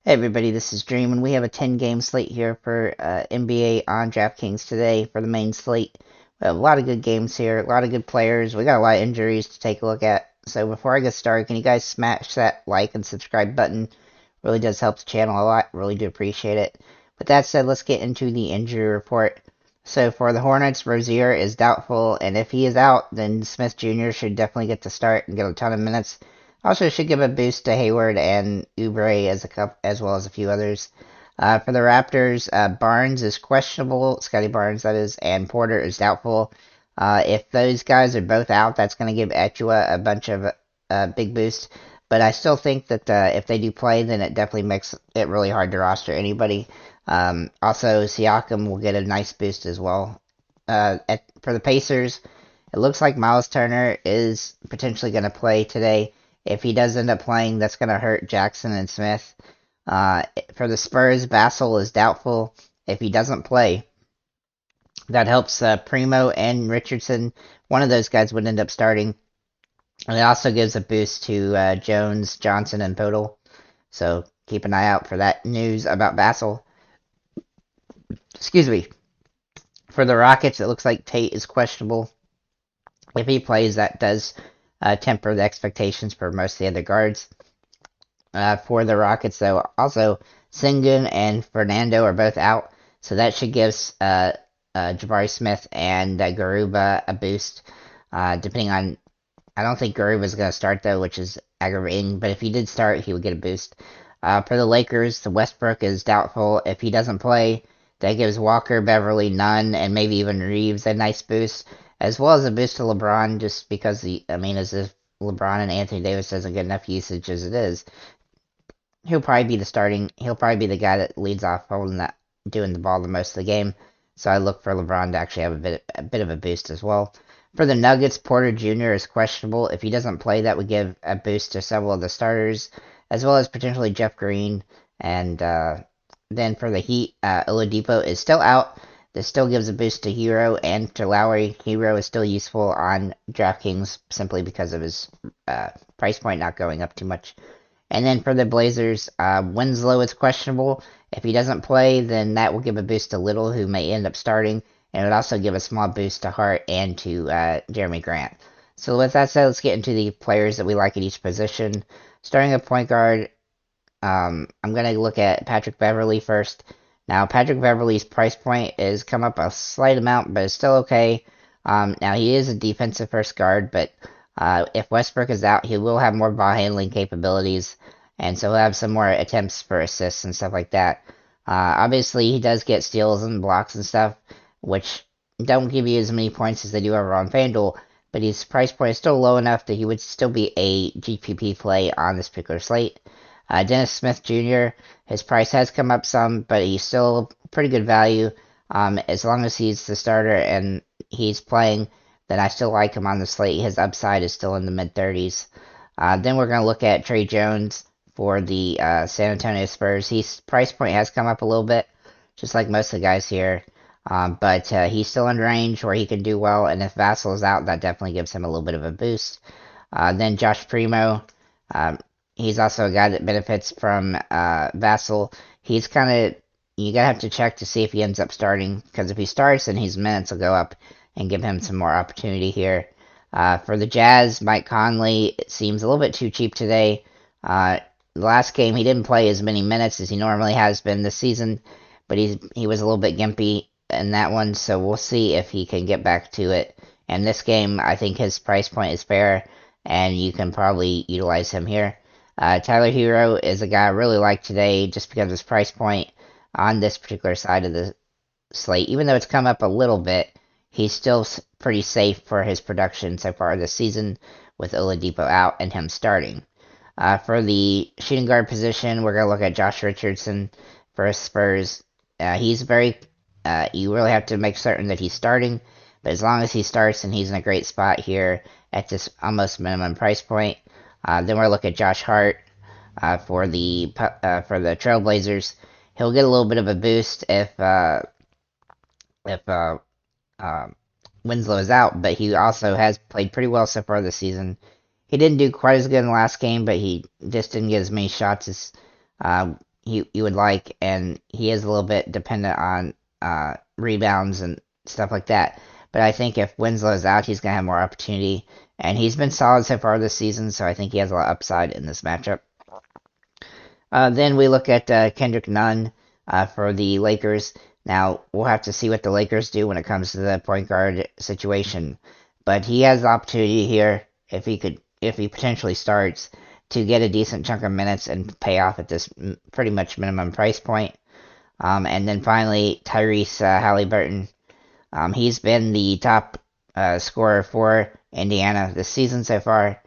Hey everybody, this is Dream, and we have a 10-game slate here for NBA on DraftKings today for the main slate. We have a lot of good games here, a lot of good players. We got a lot of injuries to take a look at. So before I get started, can you guys smash that like and subscribe button? Really does help the channel a lot. Really do appreciate it. With that said, let's get into the injury report. So for the Hornets, Rozier is doubtful, and if he is out, then Smith Jr. should definitely get to start and get a ton of minutes. Also, should give a boost to Hayward and Oubre as well as a few others. For the Raptors, Barnes is questionable, Scotty Barnes that is, and Porter is doubtful. If those guys are both out, that's going to give Etua a bunch of big boost. But I still think that if they do play, then it definitely makes it really hard to roster anybody. Also, Siakam will get a nice boost as well. For the Pacers, it looks like Miles Turner is potentially going to play today. If he does end up playing, that's going to hurt Jackson and Smith. For the Spurs, Vassell is doubtful. If he doesn't play, that helps Primo and Richardson. One of those guys would end up starting. And it also gives a boost to Jones, Johnson, and Podol. So keep an eye out for that news about Vassell. Excuse me. For the Rockets, it looks like Tate is questionable. If he plays, that does temper the expectations for most of the other guards. For the Rockets, though, also Sengun and Fernando are both out, so that should give Jabari Smith and Garuba a boost. Depending on, I don't think Garuba's going to start though, which is aggravating. But if he did start, he would get a boost. For the Lakers, the Westbrook is doubtful. If he doesn't play, that gives Walker, Beverly, Nunn, and maybe even Reeves a nice boost, as well as a boost to LeBron, just because as if LeBron and Anthony Davis doesn't get enough usage as it is. He'll probably be the guy that leads off doing the ball the most of the game. So I look for LeBron to actually have a bit of a boost as well. For the Nuggets, Porter Jr. is questionable. If he doesn't play, that would give a boost to several of the starters, as well as potentially Jeff Green. And then for the Heat, Oladipo is still out. This still gives a boost to Hero and to Lowry. Hero is still useful on DraftKings simply because of his price point not going up too much. And then for the Blazers, Winslow is questionable. If he doesn't play, then that will give a boost to Little, who may end up starting, and it would also give a small boost to Hart and to Jeremy Grant. So with that said, let's get into the players that we like at each position. Starting at point guard, I'm going to look at Patrick Beverly first. Now, Patrick Beverly's price point is come up a slight amount, but it's still okay. Now, he is a defensive first guard, but if Westbrook is out, he will have more ball handling capabilities, and so he'll have some more attempts for assists and stuff like that. Obviously, he does get steals and blocks and stuff, which don't give you as many points as they do over on FanDuel, but his price point is still low enough that he would still be a GPP play on this particular slate. Dennis Smith Jr., his price has come up some, but he's still pretty good value. As long as he's the starter and he's playing, then I still like him on the slate. His upside is still in the mid-30s. Then we're going to look at Trey Jones for the San Antonio Spurs. His price point has come up a little bit, just like most of the guys here. But he's still in range where he can do well, and if Vassell is out, that definitely gives him a little bit of a boost. Then Josh Primo. He's also a guy that benefits from Vassell. He's kind of, you gotta have to check to see if he ends up starting, because if he starts, then his minutes will go up and give him some more opportunity here. For the Jazz, Mike Conley, it seems a little bit too cheap today. The last game, he didn't play as many minutes as he normally has been this season, but he was a little bit gimpy in that one, so we'll see if he can get back to it. And this game, I think his price point is fair, and you can probably utilize him here. Tyler Hero is a guy I really like today just because of his price point on this particular side of the slate. Even though it's come up a little bit, he's still pretty safe for his production so far this season with Oladipo out and him starting. For the shooting guard position, we're going to look at Josh Richardson for Spurs. He's you really have to make certain that he's starting, but as long as he starts, and he's in a great spot here at this almost minimum price point. Then we're looking at Josh Hart for the Trailblazers. He'll get a little bit of a boost if Winslow is out, but he also has played pretty well so far this season. He didn't do quite as good in the last game, but he just didn't get as many shots as you would like, and he is a little bit dependent on rebounds and stuff like that. But I think if Winslow's out, he's going to have more opportunity. And he's been solid so far this season, so I think he has a lot of upside in this matchup. Then we look at Kendrick Nunn for the Lakers. Now, we'll have to see what the Lakers do when it comes to the point guard situation. But he has the opportunity here, if he potentially starts, to get a decent chunk of minutes and pay off at this pretty much minimum price point. And then finally, Tyrese Halliburton. He's been the top scorer for Indiana this season so far.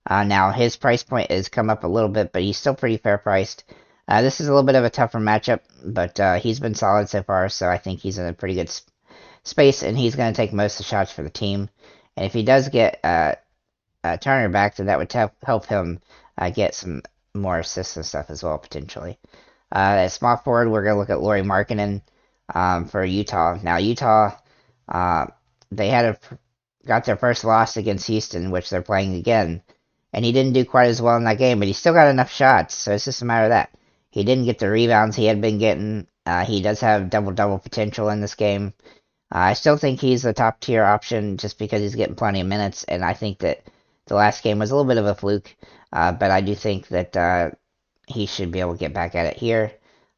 Now, his price point has come up a little bit, but he's still pretty fair priced. This is a little bit of a tougher matchup, but he's been solid so far, so I think he's in a pretty good space, and he's going to take most of the shots for the team. And if he does get Turner back, then that would help him get some more assists and stuff as well, potentially. At small forward, we're going to look at Lauri Markkanen for Utah. Now, Utah, they got their first loss against Houston, which they're playing again. And he didn't do quite as well in that game, but he still got enough shots, so it's just a matter of that. He didn't get the rebounds he had been getting. He does have double-double potential in this game. I still think he's a top-tier option just because he's getting plenty of minutes, and I think that the last game was a little bit of a fluke, but I do think that he should be able to get back at it here.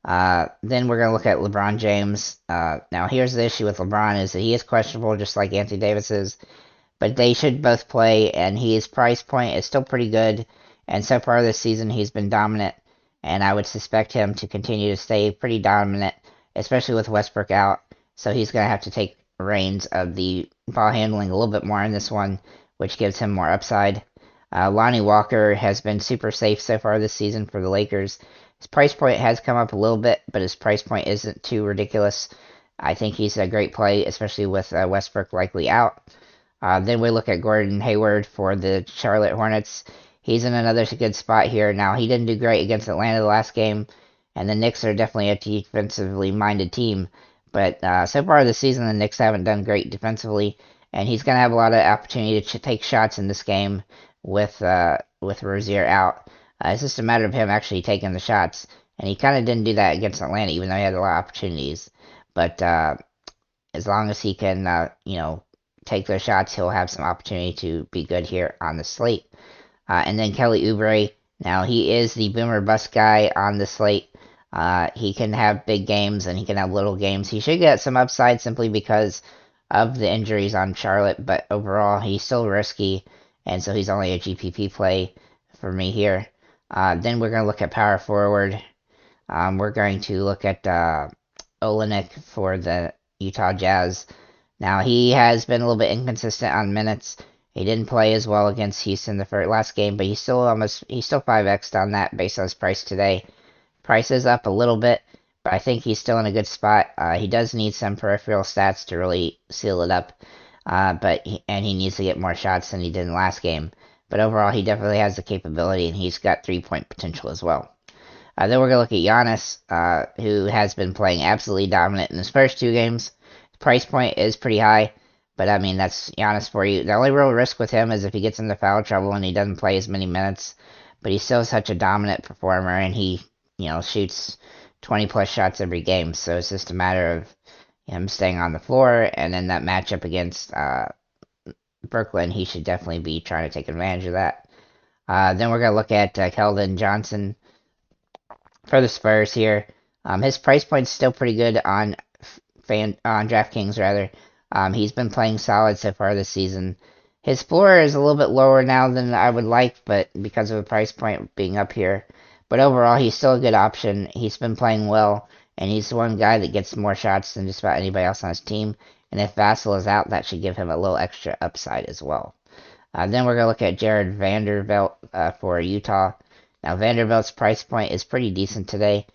Then we're going to look at LeBron James. Now, here's the issue with LeBron is that he is questionable, just like Anthony Davis is. But they should both play, and his price point is still pretty good. And so far this season, he's been dominant, and I would suspect him to continue to stay pretty dominant, especially with Westbrook out. So he's going to have to take reins of the ball handling a little bit more in this one, which gives him more upside. Lonnie Walker has been super safe so far this season for the Lakers. His price point has come up a little bit, but his price point isn't too ridiculous. I think he's a great play, especially with Westbrook likely out. Then we look at Gordon Hayward for the Charlotte Hornets. He's in another good spot here. Now, he didn't do great against Atlanta the last game, and the Knicks are definitely a defensively minded team. But so far this season, the Knicks haven't done great defensively, and he's going to have a lot of opportunity to take shots in this game with Rozier out. It's just a matter of him actually taking the shots, and he kind of didn't do that against Atlanta, even though he had a lot of opportunities. But as long as he can, take those shots, he'll have some opportunity to be good here on the slate. And then Kelly Oubre. Now, he is the boomer bust guy on the slate. He can have big games and he can have little games. He should get some upside simply because of the injuries on Charlotte, but overall, he's still risky, and so he's only a GPP play for me here. Then we're going to look at power forward. We're going to look at Olenek for the Utah Jazz. Now, he has been a little bit inconsistent on minutes. He didn't play as well against Houston the last game, but he's still 5x'd on that based on his price today. Price is up a little bit, but I think he's still in a good spot. He does need some peripheral stats to really seal it up, and he needs to get more shots than he did in the last game. But overall, he definitely has the capability, and he's got 3-point potential as well. Then we're going to look at Giannis, who has been playing absolutely dominant in his first 2 games. Price point is pretty high, but I mean, that's Giannis for you. The only real risk with him is if he gets into foul trouble and he doesn't play as many minutes, but he's still such a dominant performer, and he, shoots 20 plus shots every game, so it's just a matter of him staying on the floor, and then that matchup against Brooklyn, he should definitely be trying to take advantage of that. Then we're going to look at Keldon Johnson for the Spurs here. His price point's still pretty good on DraftKings rather. He's been playing solid so far this season. His floor is a little bit lower now than I would like, but because of the price point being up here. But overall, he's still a good option. He's been playing well, and he's the one guy that gets more shots than just about anybody else on his team. And if Vassell is out, that should give him a little extra upside as well. Then we're going to look at Jared Vanderbilt for Utah. Now, Vanderbilt's price point is pretty decent today.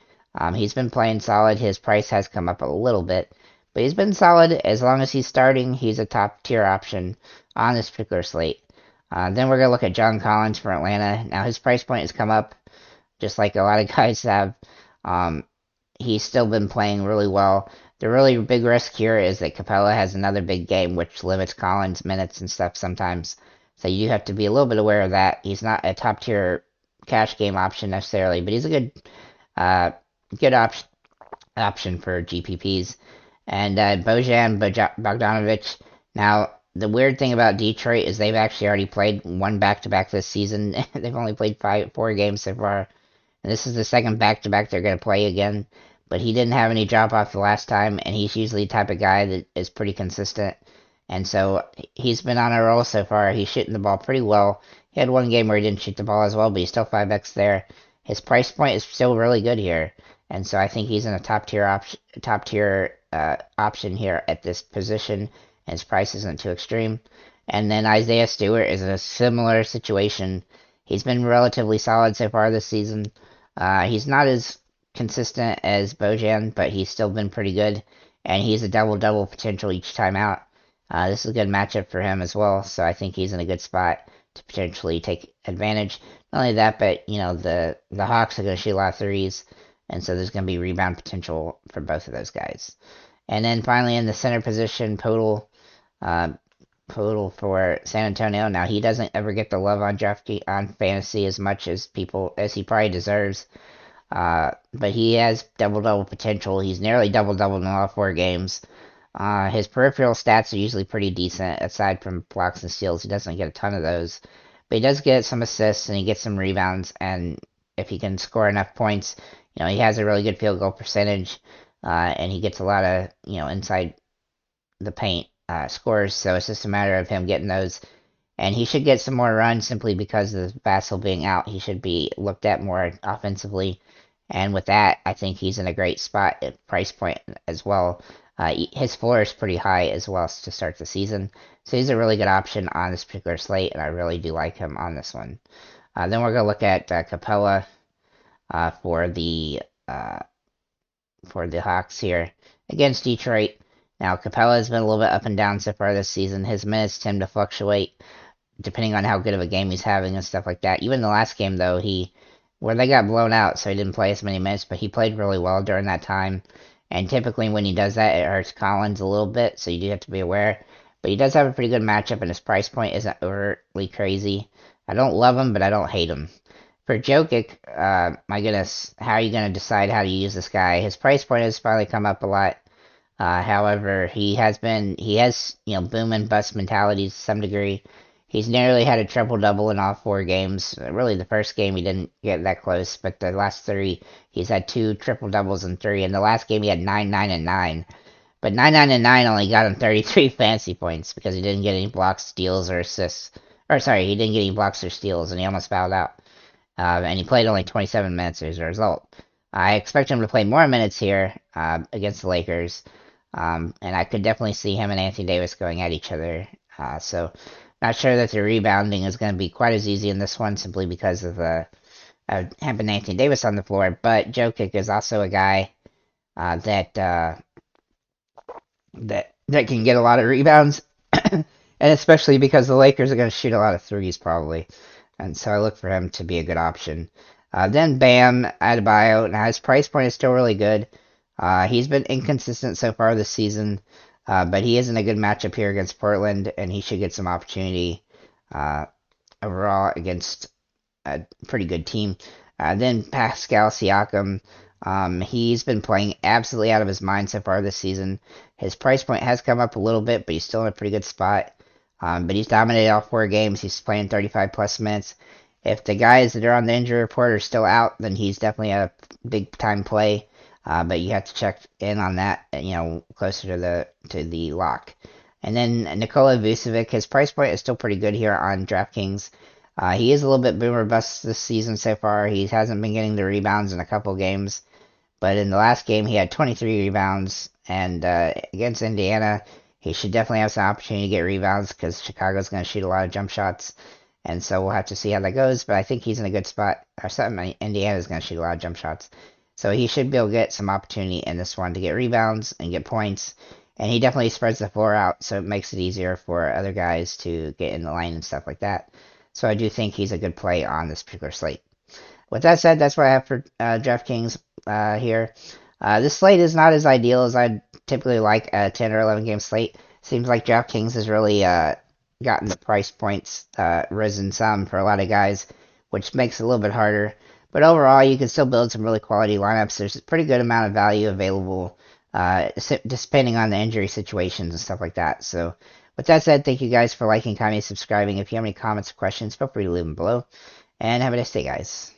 He's been playing solid. His price has come up a little bit, but he's been solid. As long as he's starting, he's a top-tier option on this particular slate. Then we're going to look at John Collins for Atlanta. Now, his price point has come up, just like a lot of guys have. He's still been playing really well. The really big risk here is that Capella has another big game, which limits Collins' minutes and stuff sometimes. So you have to be a little bit aware of that. He's not a top-tier cash game option necessarily, but he's a good good option for GPPs. And Bojan Bogdanovic. Now, the weird thing about Detroit is they've actually already played one back-to-back this season. They've only played 4 games so far. And this is the second back-to-back they're going to play again. But he didn't have any drop-off the last time, and he's usually the type of guy that is pretty consistent. And so he's been on a roll so far. He's shooting the ball pretty well. He had one game where he didn't shoot the ball as well, but he's still 5x there. His price point is still really good here, and so I think he's in a top tier option here at this position, and his price isn't too extreme. And then Isaiah Stewart is in a similar situation. He's been relatively solid so far this season. He's not as consistent as Bojan, but he's still been pretty good, and he's a double-double potential each time out. This is a good matchup for him as well, so I think he's in a good spot to potentially take advantage. Not only that, but the Hawks are going to shoot a lot of threes, and so there's going to be rebound potential for both of those guys. And then finally in the center position, Podol for San Antonio. Now he doesn't ever get the love on on fantasy as much as he probably deserves. But he has double-double potential. He's nearly double-double in all 4 games. His peripheral stats are usually pretty decent, aside from blocks and steals. He doesn't get a ton of those. But he does get some assists, and he gets some rebounds, and if he can score enough points, he has a really good field goal percentage, and he gets a lot of, inside the paint scores, so it's just a matter of him getting those. And he should get some more runs simply because of Vassell being out. He should be looked at more offensively. And with that, I think he's in a great spot at price point as well. His floor is pretty high as well to start the season. So he's a really good option on this particular slate, and I really do like him on this one. Then we're going to look at Capella for the Hawks here against Detroit. Now, Capella has been a little bit up and down so far this season. His minutes tend to fluctuate depending on how good of a game he's having and stuff like that. Even the last game, though, where they got blown out, so he didn't play as many minutes, but he played really well during that time. And typically when he does that, it hurts Collins a little bit, so you do have to be aware. But he does have a pretty good matchup, and his price point isn't overtly crazy. I don't love him, but I don't hate him. For Jokic, my goodness, how are you going to decide how to use this guy? His price point has finally come up a lot. However, he has boom and bust mentality to some degree. He's nearly had a triple-double in all 4 games. Really, the first game he didn't get that close, but the last 3, he's had 2 triple-doubles in 3. And the last game he had 9, 9, and 9. But 9, 9, and 9 only got him 33 fantasy points because he didn't get any blocks, steals, or assists. Or, sorry, he didn't get any blocks or steals, and he almost fouled out. And he played only 27 minutes as a result. I expect him to play more minutes here against the Lakers. And I could definitely see him and Anthony Davis going at each other. So not sure that the rebounding is going to be quite as easy in this one simply because of having Anthony Davis on the floor. But Jokic is also a guy that can get a lot of rebounds, and especially because the Lakers are going to shoot a lot of threes probably. And so I look for him to be a good option. Then Bam Adebayo. Now his price point is still really good. He's been inconsistent so far this season, but he is in a good matchup here against Portland, and he should get some opportunity overall against a pretty good team. Then Pascal Siakam, he's been playing absolutely out of his mind so far this season. His price point has come up a little bit, but he's still in a pretty good spot. But he's dominated all 4 games. He's playing 35-plus minutes. If the guys that are on the injury report are still out, then he's definitely a big-time play. But you have to check in on that, closer to the lock. And then Nikola Vucevic, his price point is still pretty good here on DraftKings. He is a little bit boomer bust this season so far. He hasn't been getting the rebounds in a couple games, but in the last game he had 23 rebounds, and against Indiana, he should definitely have some opportunity to get rebounds because Chicago's going to shoot a lot of jump shots, and so we'll have to see how that goes. But I think he's in a good spot. Or something, Indiana's going to shoot a lot of jump shots. So he should be able to get some opportunity in this one to get rebounds and get points. And he definitely spreads the floor out, so it makes it easier for other guys to get in the lane and stuff like that. So I do think he's a good play on this particular slate. With that said, that's what I have for DraftKings here. This slate is not as ideal as I'd typically like a 10 or 11 game slate. Seems like DraftKings has really gotten the price points risen some for a lot of guys, which makes it a little bit harder. But overall, you can still build some really quality lineups. There's a pretty good amount of value available, depending on the injury situations and stuff like that. So, with that said, thank you guys for liking, commenting, subscribing. If you have any comments or questions, feel free to leave them below. And have a nice day, guys.